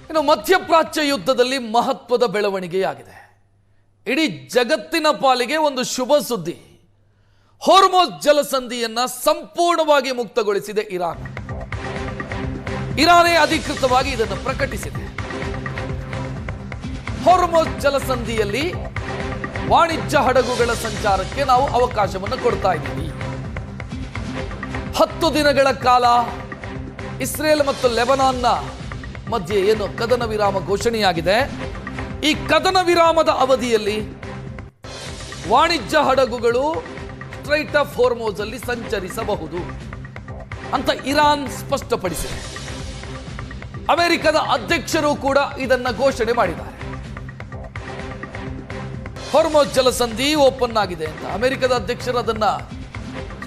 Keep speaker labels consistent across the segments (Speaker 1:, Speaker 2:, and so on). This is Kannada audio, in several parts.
Speaker 1: ಇನ್ನು ಮಧ್ಯಪ್ರಾಚ್ಯ ಯುದ್ಧದಲ್ಲಿ ಮಹತ್ವದ ಬೆಳವಣಿಗೆಯಾಗಿದೆ. ಇಡೀ ಜಗತ್ತಿನ ಪಾಲಿಗೆ ಒಂದು ಶುಭ ಸುದ್ದಿ. ಹೊರ್ಮುಜ್ ಜಲಸಂಧಿಯನ್ನ ಸಂಪೂರ್ಣವಾಗಿ ಮುಕ್ತಗೊಳಿಸಿದೆ ಇರಾನ್. ಇರಾನೇ ಅಧಿಕೃತವಾಗಿ ಇದನ್ನು ಪ್ರಕಟಿಸಿದೆ. ಹೊರ್ಮುಜ್ ಜಲಸಂಧಿಯಲ್ಲಿ ವಾಣಿಜ್ಯ ಹಡಗುಗಳ ಸಂಚಾರಕ್ಕೆ ನಾವು ಅವಕಾಶವನ್ನು ಕೊಡ್ತಾ ಇದ್ದೀವಿ. 10 ದಿನಗಳ ಕಾಲ ಇಸ್ರೇಲ್ ಮತ್ತು ಲೆಬನಾನ್ನ ಮಧ್ಯೆ ಏನು ಕದನ ವಿರಾಮ ಘೋಷಣೆಯಾಗಿದೆ. ಈ ಕದನ ವಿರಾಮದ ಅವಧಿಯಲ್ಲಿ ವಾಣಿಜ್ಯ ಹಡಗುಗಳು ಸ್ಟ್ರೈಟ್ ಆಫ್ ಹೊರ್ಮುಜ್ ಅಲ್ಲಿ ಸಂಚರಿಸಬಹುದು ಅಂತ ಇರಾನ್ ಸ್ಪಷ್ಟಪಡಿಸಿದೆ. ಅಮೆರಿಕದ ಅಧ್ಯಕ್ಷರು ಕೂಡ ಇದನ್ನ ಘೋಷಣೆ ಮಾಡಿದ್ದಾರೆ. ಹೊರ್ಮುಜ್ ಜಲಸಂಧಿ ಓಪನ್ ಆಗಿದೆ ಅಂತ ಅಮೆರಿಕದ ಅಧ್ಯಕ್ಷರು ಅದನ್ನ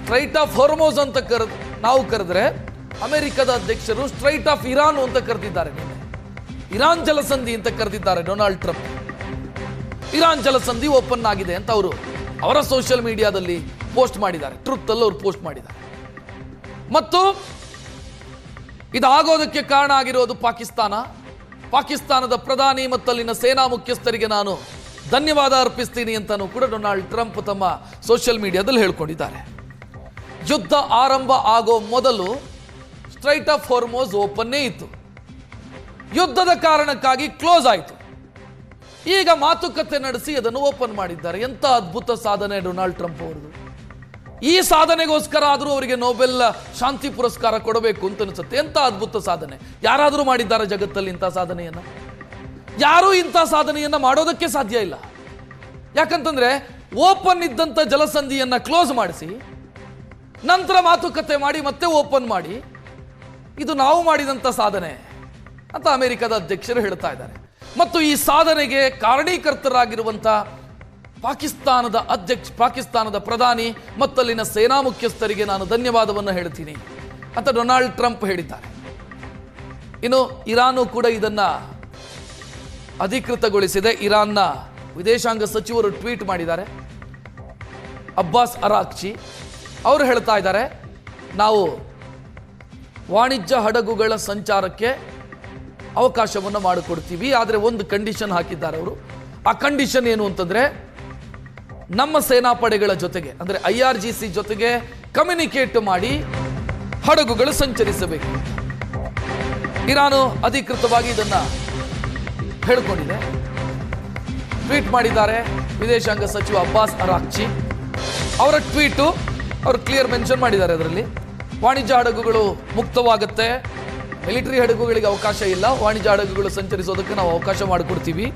Speaker 1: ಸ್ಟ್ರೈಟ್ ಆಫ್ ಹೊರ್ಮುಜ್ ಅಂತ ನಾವು ಕರೆದ್ರೆ ಅಮೆರಿಕದ ಅಧ್ಯಕ್ಷರು ಸ್ಟ್ರೈಟ್ ಆಫ್ ಇರಾನ್ ಅಂತ ಕರೆದಿದ್ದಾರೆ. ಇರಾನ್ ಜಲಸಂಧಿ ಅಂತ ಕರೆದಿದ್ದಾರೆ ಡೊನಾಲ್ಡ್ ಟ್ರಂಪ್. ಇರಾನ್ ಜಲಸಂಧಿ ಓಪನ್ ಆಗಿದೆ ಅಂತ ಅವರ ಸೋಷಿಯಲ್ ಮೀಡಿಯಾದಲ್ಲಿ ಪೋಸ್ಟ್ ಮಾಡಿದ್ದಾರೆ. ಟ್ರೂತ್ ಅಲ್ಲಿ ಅವರು ಪೋಸ್ಟ್ ಮಾಡಿದ್ದಾರೆ. ಮತ್ತು ಇದಾಗೋದಕ್ಕೆ ಕಾರಣ ಆಗಿರೋದು ಪಾಕಿಸ್ತಾನದ ಪ್ರಧಾನಿ ಮತ್ತು ಅಲ್ಲಿನ ಸೇನಾ ಮುಖ್ಯಸ್ಥರಿಗೆ ನಾನು ಧನ್ಯವಾದ ಅರ್ಪಿಸ್ತೀನಿ ಅಂತಾನೂ ಕೂಡ ಡೊನಾಲ್ಡ್ ಟ್ರಂಪ್ ತಮ್ಮ ಸೋಷಿಯಲ್ ಮೀಡಿಯಾದಲ್ಲಿ ಹೇಳ್ಕೊಂಡಿದ್ದಾರೆ. ಯುದ್ಧ ಆರಂಭ ಆಗೋ ಮೊದಲು ಸ್ಟ್ರೈಟ್ ಆಫ್ ಹೊರ್ಮುಜ್ ಓಪನ್ನೇ ಇತ್ತು. ಯುದ್ಧದ ಕಾರಣಕ್ಕಾಗಿ ಕ್ಲೋಸ್ ಆಯಿತು. ಈಗ ಮಾತುಕತೆ ನಡೆಸಿ ಅದನ್ನು ಓಪನ್ ಮಾಡಿದ್ದಾರೆ. ಎಂಥ ಅದ್ಭುತ ಸಾಧನೆ ಡೊನಾಲ್ಡ್ ಟ್ರಂಪ್ ಅವರದು. ಈ ಸಾಧನೆಗೋಸ್ಕರ ಆದರೂ ಅವರಿಗೆ ನೊಬೆಲ್ ಶಾಂತಿ ಪುರಸ್ಕಾರ ಕೊಡಬೇಕು ಅಂತ ಅನಿಸುತ್ತೆ. ಎಂಥ ಅದ್ಭುತ ಸಾಧನೆ. ಯಾರಾದರೂ ಮಾಡಿದ್ದಾರೆ ಜಗತ್ತಲ್ಲಿ ಇಂಥ ಸಾಧನೆಯನ್ನ? ಯಾರೂ ಇಂಥ ಸಾಧನೆಯನ್ನ ಮಾಡೋದಕ್ಕೆ ಸಾಧ್ಯ ಇಲ್ಲ. ಯಾಕಂತಂದ್ರೆ ಓಪನ್ ಇದ್ದಂಥ ಜಲಸಂಧಿಯನ್ನ ಕ್ಲೋಸ್ ಮಾಡಿಸಿ ನಂತರ ಮಾತುಕತೆ ಮಾಡಿ ಮತ್ತೆ ಓಪನ್ ಮಾಡಿ, ಇದು ನಾವು ಮಾಡಿದಂಥ ಸಾಧನೆ ಅಂತ ಅಮೆರಿಕದ ಅಧ್ಯಕ್ಷರು ಹೇಳ್ತಾ ಇದ್ದಾರೆ. ಮತ್ತು ಈ ಸಾಧನೆಗೆ ಕಾರಣೀಕರ್ತರಾಗಿರುವಂಥ ಪಾಕಿಸ್ತಾನದ ಪ್ರಧಾನಿ ಮತ್ತು ಅಲ್ಲಿನ ಸೇನಾ ಮುಖ್ಯಸ್ಥರಿಗೆ ನಾನು ಧನ್ಯವಾದವನ್ನು ಹೇಳ್ತೀನಿ ಅಂತ ಡೊನಾಲ್ಡ್ ಟ್ರಂಪ್ ಹೇಳಿದ್ದಾರೆ. ಇನ್ನು ಇರಾನು ಕೂಡ ಇದನ್ನ ಅಧಿಕೃತಗೊಳಿಸಿದೆ. ಇರಾನ್ನ ವಿದೇಶಾಂಗ ಸಚಿವರು ಟ್ವೀಟ್ ಮಾಡಿದ್ದಾರೆ. ಅಬ್ಬಾಸ್ ಅರಾಕ್ಚಿ ಅವರು ಹೇಳ್ತಾ ಇದ್ದಾರೆ, ನಾವು ವಾಣಿಜ್ಯ ಹಡಗುಗಳ ಸಂಚಾರಕ್ಕೆ ಅವಕಾಶವನ್ನು ಮಾಡಿಕೊಡ್ತೀವಿ, ಆದರೆ ಒಂದು ಕಂಡೀಷನ್ ಹಾಕಿದ್ದಾರೆ ಅವರು. ಆ ಕಂಡೀಷನ್ ಏನು ಅಂತಂದ್ರೆ, ನಮ್ಮ ಸೇನಾಪಡೆಗಳ ಜೊತೆಗೆ ಅಂದರೆ IRGC ಜೊತೆಗೆ ಕಮ್ಯುನಿಕೇಟ್ ಮಾಡಿ ಹಡಗುಗಳು ಸಂಚರಿಸಬೇಕು. ಇರಾನು ಅಧಿಕೃತವಾಗಿ ಇದನ್ನ ಹೇಳಿಕೊಂಡಿದೆ. ಟ್ವೀಟ್ ಮಾಡಿದ್ದಾರೆ ವಿದೇಶಾಂಗ ಸಚಿವ ಅಬ್ಬಾಸ್ ಅರಾಕ್ಚಿ. ಅವರ ಟ್ವೀಟು ಅವರು ಕ್ಲಿಯರ್ ಮೆನ್ಷನ್ ಮಾಡಿದ್ದಾರೆ. ಅದರಲ್ಲಿ ವಾಣಿಜ್ಯ ಹಡಗುಗಳು ಮುಕ್ತವಾಗುತ್ತೆ, ಮಿಲಿಟರಿ ಹಡಗುಗಳಿಗೆ ಅವಕಾಶ ಇಲ್ಲ, ವಾಣಿಜ್ಯ ಹಡಗುಗಳು ಸಂಚರಿಸೋದಕ್ಕೆ ನಾವು ಅವಕಾಶ ಮಾಡಿಕೊಡ್ತೀವಿ.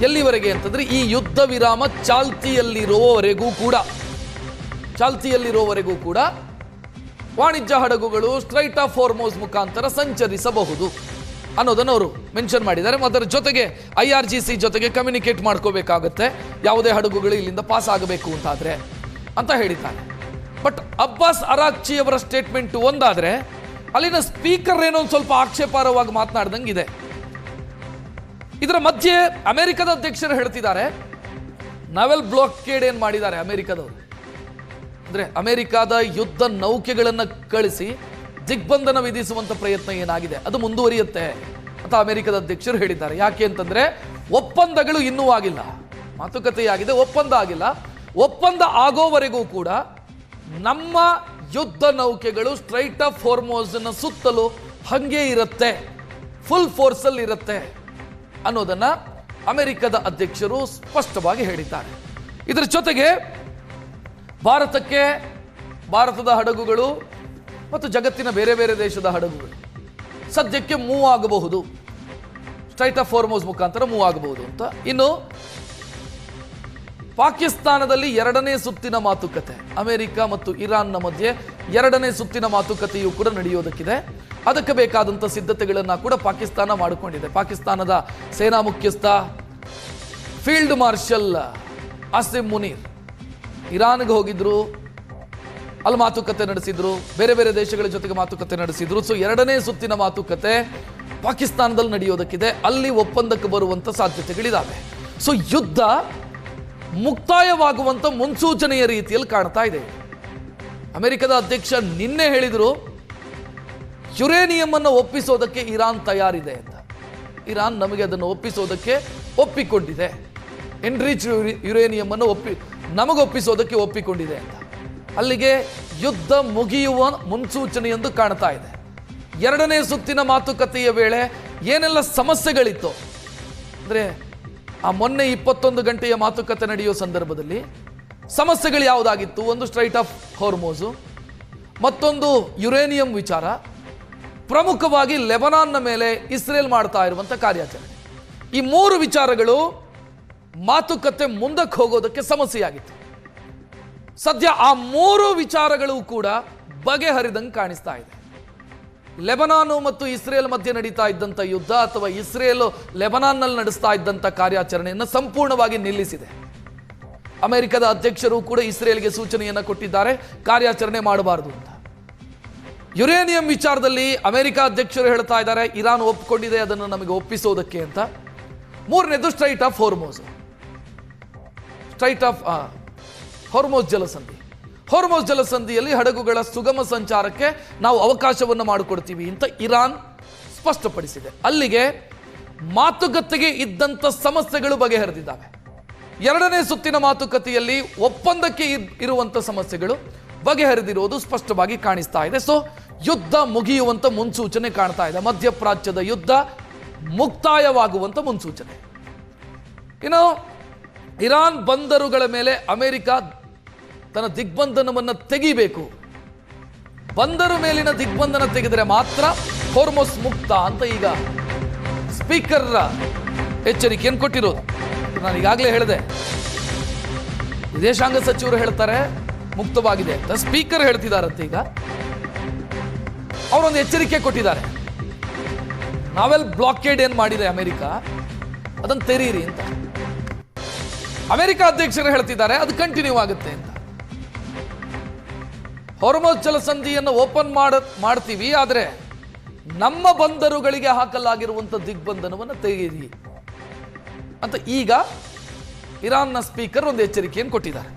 Speaker 1: ಎಲ್ಲಿವರೆಗೆ ಅಂತಂದ್ರೆ ಈ ಯುದ್ಧ ವಿರಾಮ ಚಾಲ್ತಿಯಲ್ಲಿರುವವರೆಗೂ ಕೂಡ ವಾಣಿಜ್ಯ ಹಡಗುಗಳು ಸ್ಟ್ರೈಟ್ ಆಫ್ ಹೊರ್ಮುಜ್ ಮುಖಾಂತರ ಸಂಚರಿಸಬಹುದು ಅನ್ನೋದನ್ನು ಅವರು ಮೆನ್ಷನ್ ಮಾಡಿದ್ದಾರೆ. ಅದರ ಜೊತೆಗೆ IRGC ಜೊತೆಗೆ ಕಮ್ಯುನಿಕೇಟ್ ಮಾಡ್ಕೋಬೇಕಾಗತ್ತೆ ಯಾವುದೇ ಹಡಗುಗಳು ಇಲ್ಲಿಂದ ಪಾಸ್ ಆಗಬೇಕು ಅಂತಾದ್ರೆ ಅಂತ ಹೇಳಿದ್ದಾರೆ. ಬಟ್ ಅಬ್ಬಾಸ್ ಅರಾಕ್ಚಿ ಅವರ ಸ್ಟೇಟ್ಮೆಂಟ್ ಒಂದಾದ್ರೆ, ಅಲ್ಲಿನ ಸ್ಪೀಕರ್ ಏನೋ ಒಂದು ಸ್ವಲ್ಪ ಆಕ್ಷೇಪಾರ್ಹವಾಗಿ ಮಾತನಾಡ್ದಂಗಿದೆ. ಇದರ ಮಧ್ಯೆ ಅಮೆರಿಕದ ಅಧ್ಯಕ್ಷರು ಹೇಳ್ತಿದ್ದಾರೆ, ನಾವೆಲ್ ಬ್ಲಾಕೇಡ್ ಏನ್ ಮಾಡಿದ್ದಾರೆ ಅಮೆರಿಕದವರು, ಅಂದ್ರೆ ಅಮೆರಿಕದ ಯುದ್ಧ ನೌಕೆಗಳನ್ನು ಕಳಿಸಿ ದಿಗ್ಬಂಧನ ವಿಧಿಸುವಂತ ಪ್ರಯತ್ನ ಏನಾಗಿದೆ ಅದು ಮುಂದುವರಿಯುತ್ತೆ ಅಂತ ಅಮೆರಿಕದ ಅಧ್ಯಕ್ಷರು ಹೇಳಿದ್ದಾರೆ. ಯಾಕೆ ಅಂತಂದ್ರೆ ಒಪ್ಪಂದಗಳು ಇನ್ನೂ ಆಗಿಲ್ಲ, ಮಾತುಕತೆಯಾಗಿದೆ, ಒಪ್ಪಂದ ಆಗಿಲ್ಲ. ಒಪ್ಪಂದ ಆಗೋವರೆಗೂ ಕೂಡ ನಮ್ಮ ಯುದ್ಧ ನೌಕೆಗಳು ಸ್ಟ್ರೈಟ್ ಆಫ್ ಹೊರ್ಮುಜ್ನ ಸುತ್ತಲೂ ಹಂಗೆ ಇರುತ್ತೆ, ಫುಲ್ ಫೋರ್ಸ್ ಅಲ್ಲಿ ಇರುತ್ತೆ ಅನ್ನೋದನ್ನ ಅಮೆರಿಕದ ಅಧ್ಯಕ್ಷರು ಸ್ಪಷ್ಟವಾಗಿ ಹೇಳಿದ್ದಾರೆ. ಇದರ ಜೊತೆಗೆ ಭಾರತದ ಹಡಗುಗಳು ಮತ್ತು ಜಗತ್ತಿನ ಬೇರೆ ಬೇರೆ ದೇಶದ ಹಡಗುಗಳು ಸದ್ಯಕ್ಕೆ ಮೂವ್ ಆಗಬಹುದು, ಸ್ಟ್ರೈಟ್ ಆಫ್ ಹೊರ್ಮುಜ್ ಮುಖಾಂತರ ಮೂವ್ ಆಗಬಹುದು ಅಂತ. ಇನ್ನು ಪಾಕಿಸ್ತಾನದಲ್ಲಿ 2ನೇ ಸುತ್ತಿನ ಮಾತುಕತೆ, ಅಮೆರಿಕ ಮತ್ತು ಇರಾನ್ನ ಮಧ್ಯೆ 2ನೇ ಸುತ್ತಿನ ಮಾತುಕತೆಯೂ ಕೂಡ ನಡೆಯೋದಕ್ಕಿದೆ. ಅದಕ್ಕೆ ಬೇಕಾದಂಥ ಸಿದ್ಧತೆಗಳನ್ನು ಕೂಡ ಪಾಕಿಸ್ತಾನ ಮಾಡಿಕೊಂಡಿದೆ. ಪಾಕಿಸ್ತಾನದ ಸೇನಾ ಮುಖ್ಯಸ್ಥ ಫೀಲ್ಡ್ ಮಾರ್ಷಲ್ ಆಸಿಮ್ ಮುನೀರ್ ಇರಾನ್ಗೆ ಹೋಗಿದ್ರು, ಅಲ್ಲಿ ಮಾತುಕತೆ ನಡೆಸಿದ್ರು, ಬೇರೆ ಬೇರೆ ದೇಶಗಳ ಜೊತೆಗೆ ಮಾತುಕತೆ ನಡೆಸಿದ್ರು. ಸೊ 2ನೇ ಸುತ್ತಿನ ಮಾತುಕತೆ ಪಾಕಿಸ್ತಾನದಲ್ಲಿ ನಡೆಯೋದಕ್ಕಿದೆ. ಅಲ್ಲಿ ಒಪ್ಪಂದಕ್ಕೆ ಬರುವಂತ ಸಾಧ್ಯತೆಗಳಿದ್ದಾವೆ. ಸೊ ಯುದ್ಧ ಮುಕ್ತಾಯವಾಗುವಂತ ಮುನ್ಸೂಚನೆಯ ರೀತಿಯಲ್ಲಿ ಕಾಣ್ತಾ ಇದೆ. ಅಮೆರಿಕದ ಅಧ್ಯಕ್ಷ ನಿನ್ನೆ ಹೇಳಿದ್ರು ಯುರೇನಿಯಂ ಅನ್ನು ಒಪ್ಪಿಸೋದಕ್ಕೆ ಇರಾನ್ ತಯಾರಿದೆ ಅಂತ. ಇರಾನ್ ನಮಗೆ ಅದನ್ನು ಒಪ್ಪಿಸೋದಕ್ಕೆ ಒಪ್ಪಿಕೊಂಡಿದೆ. ಎನ್ರಿಚ್ ಯುರೇನಿಯಂ ಅನ್ನು ನಮಗೊಪ್ಪಿಸೋದಕ್ಕೆ ಒಪ್ಪಿಕೊಂಡಿದೆ ಅಂತ. ಅಲ್ಲಿಗೆ ಯುದ್ಧ ಮುಗಿಯುವ ಮುನ್ಸೂಚನೆ ಎಂದು ಕಾಣ್ತಾ ಇದೆ. ಎರಡನೇ ಸುತ್ತಿನ ಮಾತುಕತೆಯ ವೇಳೆ ಏನೆಲ್ಲ ಸಮಸ್ಯೆಗಳಿತ್ತು ಅಂದರೆ, ಆ ಮೊನ್ನೆ 21 ಗಂಟೆಯ ಮಾತುಕತೆ ನಡೆಯುವ ಸಂದರ್ಭದಲ್ಲಿ ಸಮಸ್ಯೆಗಳು ಯಾವುದಾಗಿತ್ತು? ಒಂದು ಸ್ಟ್ರೈಟ್ ಆಫ್ ಹಾರ್ಮೋಜು, ಮತ್ತೊಂದು ಯುರೇನಿಯಂ ವಿಚಾರ, ಪ್ರಮುಖವಾಗಿ ಲೆಬನಾನ್ನ ಮೇಲೆ ಇಸ್ರೇಲ್ ಮಾಡ್ತಾ ಇರುವಂಥ ಕಾರ್ಯಾಚರಣೆ. ಈ 3 ವಿಚಾರಗಳು ಮಾತುಕತೆ ಮುಂದಕ್ಕೆ ಹೋಗೋದಕ್ಕೆ ಸಮಸ್ಯೆಯಾಗಿತ್ತು. ಸದ್ಯ ಆ 3 ವಿಚಾರಗಳು ಕೂಡ ಬಗೆಹರಿದಂಗೆ ಕಾಣಿಸ್ತಾ ಇದೆ. ಲೆಬನಾನು ಮತ್ತು ಇಸ್ರೇಲ್ ಮಧ್ಯೆ ನಡೀತಾ ಇದ್ದಂಥ ಯುದ್ಧ ಅಥವಾ ಇಸ್ರೇಲ್ ಲೆಬನಾನ್ನಲ್ಲಿ ನಡೆಸ್ತಾ ಇದ್ದಂಥ ಕಾರ್ಯಾಚರಣೆಯನ್ನು ಸಂಪೂರ್ಣವಾಗಿ ನಿಲ್ಲಿಸಿದೆ. ಅಮೆರಿಕದ ಅಧ್ಯಕ್ಷರು ಕೂಡ ಇಸ್ರೇಲ್ಗೆ ಸೂಚನೆಯನ್ನು ಕೊಟ್ಟಿದ್ದಾರೆ, ಕಾರ್ಯಾಚರಣೆ ಮಾಡಬಾರದು ಅಂತ. ಯುರೇನಿಯಂ ವಿಚಾರದಲ್ಲಿ ಅಮೆರಿಕ ಅಧ್ಯಕ್ಷರು ಹೇಳ್ತಾ ಇದ್ದಾರೆ ಇರಾನ್ ಒಪ್ಪಿಕೊಂಡಿದೆ ಅದನ್ನು ನಮಗೆ ಒಪ್ಪಿಸೋದಕ್ಕೆ ಅಂತ. ಮೂರನೇದು ಸ್ಟ್ರೈಟ್ ಆಫ್ ಹಾರ್ಮೋಜ್ ಜಲಸಂಧಿ. ಹಾರ್ಮೋಜ್ ಜಲಸಂಧಿಯಲ್ಲಿ ಹಡಗುಗಳ ಸುಗಮ ಸಂಚಾರಕ್ಕೆ ನಾವು ಅವಕಾಶವನ್ನು ಮಾಡಿಕೊಡ್ತೀವಿ ಅಂತ ಇರಾನ್ ಸ್ಪಷ್ಟಪಡಿಸಿದೆ. ಅಲ್ಲಿಗೆ ಮಾತುಕತೆಗೆ ಇದ್ದಂಥ ಸಮಸ್ಯೆಗಳು ಬಗೆಹರಿದಿದ್ದಾವೆ. ಎರಡನೇ ಸುತ್ತಿನ ಮಾತುಕತೆಯಲ್ಲಿ ಒಪ್ಪಂದಕ್ಕೆ ಇರುವಂಥ ಸಮಸ್ಯೆಗಳು ಬಗೆಹರಿದಿರುವುದು ಸ್ಪಷ್ಟವಾಗಿ ಕಾಣಿಸ್ತಾ ಇದೆ. ಸೊ ಯುದ್ಧ ಮುಗಿಯುವಂಥ ಮುನ್ಸೂಚನೆ ಕಾಣ್ತಾ ಇದೆ. ಮಧ್ಯಪ್ರಾಚ್ಯದ ಯುದ್ಧ ಮುಕ್ತಾಯವಾಗುವಂಥ ಮುನ್ಸೂಚನೆ. ಇನ್ನು ಇರಾನ್ ಬಂದರುಗಳ ಮೇಲೆ ಅಮೆರಿಕ ತನ್ನ ದಿಗ್ಬಂಧನವನ್ನು ತೆಗಿಬೇಕು. ಬಂದರು ಮೇಲಿನ ದಿಗ್ಬಂಧನ ತೆಗೆದರೆ ಮಾತ್ರ ಹಾರ್ಮೋಸ್ ಮುಕ್ತ ಅಂತ ಈಗ ಸ್ಪೀಕರ್ ಎಚ್ಚರಿಕೆಯನ್ನು ಕೊಟ್ಟಿರೋದು. ನಾನು ಈಗಾಗಲೇ ಹೇಳಿದೆ, ವಿದೇಶಾಂಗ ಸಚಿವರು ಹೇಳ್ತಾರೆ ಮುಕ್ತವಾಗಿದೆ ಅಂತ, ಸ್ಪೀಕರ್ ಹೇಳ್ತಿದ್ದಾರಂತೆ. ಈಗ ಅವರೊಂದು ಎಚ್ಚರಿಕೆ ಕೊಟ್ಟಿದ್ದಾರೆ, ನಾವೆಲ್ ಬ್ಲಾಕೇಡ್ ಏನು ಮಾಡಿದೆ ಅಮೆರಿಕ ಅದನ್ನು ತೆರೀರಿ ಅಂತ. ಅಮೆರಿಕ ಅಧ್ಯಕ್ಷರು ಹೇಳ್ತಿದ್ದಾರೆ ಅದು ಕಂಟಿನ್ಯೂ ಆಗುತ್ತೆ ಅಂತ. ಹಾರ್ಮೋಜ್ ಜಲಸಂಧಿಯನ್ನು ಓಪನ್ ಮಾಡ್ತೀವಿ, ಆದರೆ ನಮ್ಮ ಬಂದರುಗಳಿಗೆ ಹಾಕಲಾಗಿರುವಂಥ ದಿಗ್ಬಂಧನವನ್ನು ತೆಗೆಯಿರಿ ಅಂತ ಈಗ ಇರಾನ್ನ ಸ್ಪೀಕರ್ ಒಂದು ಎಚ್ಚರಿಕೆಯನ್ನು ಕೊಟ್ಟಿದ್ದಾರೆ.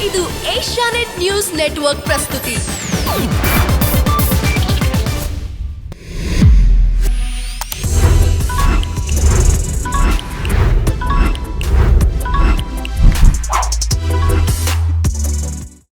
Speaker 2: ಇದು ಏಷ್ಯಾನೆಟ್ ನ್ಯೂಸ್ ನೆಟ್ವರ್ಕ್ ಪ್ರಸ್ತುತಿ.